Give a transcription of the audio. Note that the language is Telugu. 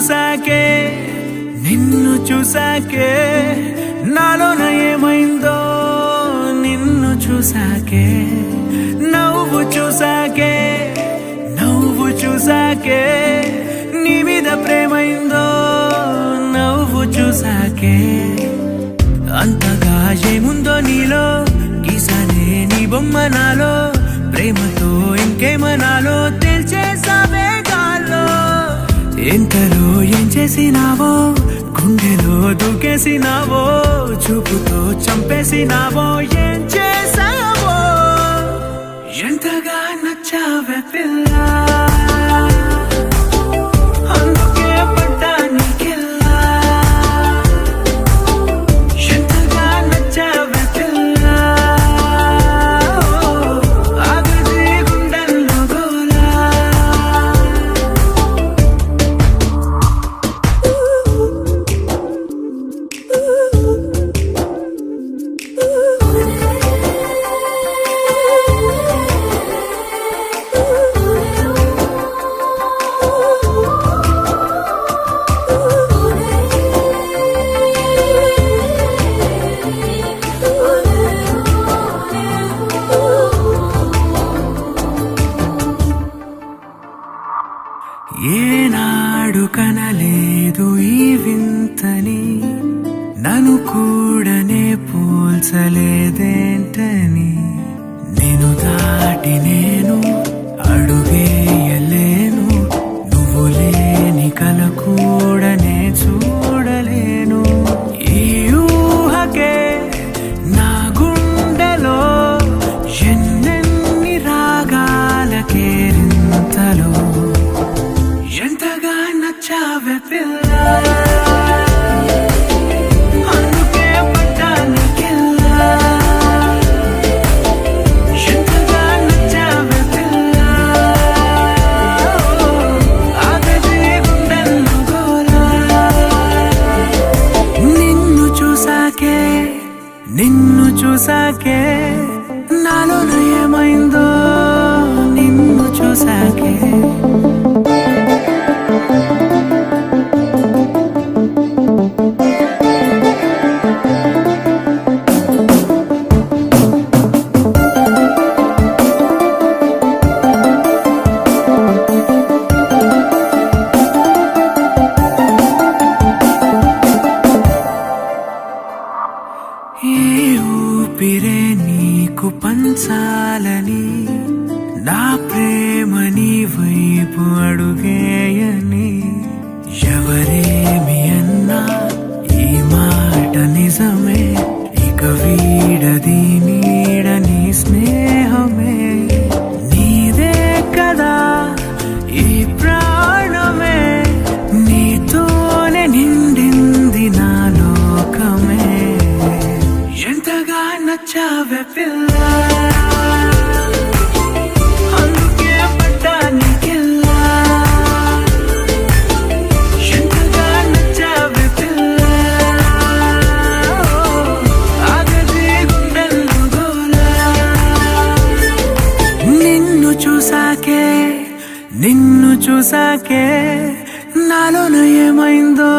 చూసాకే నిన్ను చూసాకే నాలోన ఏమైందో నిన్ను చూసాకే నవ్వు చూసాకే నీ మీద ప్రేమైందో నవ్వు చూసాకే అంతగా ఏముందో నీలో గీసానే నీ బొమ్మ నాలో ప్రేమతో ఇంకేమనాలో తెలిచేసావే గాల్లో ఎంతలో ఏం చేసినావో గుండెలో దూకేసినావో చూపుతో చంపేసినావో ఏం చేసావో ఎంతగా నచ్చావే పిల్ల అందుకే పడ్డా నీకెల్లా ఎంతగా నచ్చావే పిల్ల ఆగది గుండెల్లో గోలా ఏనాడు కనలేదు ఈ వింతని నన్ను కూడనే పోల్చలేదేంటని నేను దాటి నేను అడుగేయలేను నువ్వు లేని కల కూడనే చూడలేను ఈ ఊహకే నా గుండెలో ఎన్నెన్ని రాగాలకేరింతలో ఎంతగా నచ్చావే పిల్ల అందుకే పడ్డా నీకెల్లా ఎంతగా నచ్చావే పిల్ల ఆగది గుండెల్లో గోలా నిన్ను చూసాకే నాలోన ఏమైందో నిన్ను చూసాకే ఏ ఊపిరే నీకు పంచాలని నా ప్రేమ నీ వైపు అడుగేయని ఎవరేమి అన్నా ఈ మాట నిజమే ఇక వీడది నీడని స్నేహమే నీదే కదా ఈ ప్రాణమే నీతోనే నిండింది నా లోకమే ఎంతగా నచ్చావే పిల్ల అందుకే పడ్డా నీకెల్లా ఎంతగా నచ్చావే పిల్ల ఆగది గుండెల్లో గోలా నిన్ను చూసాకే నాలోన ఏమైందో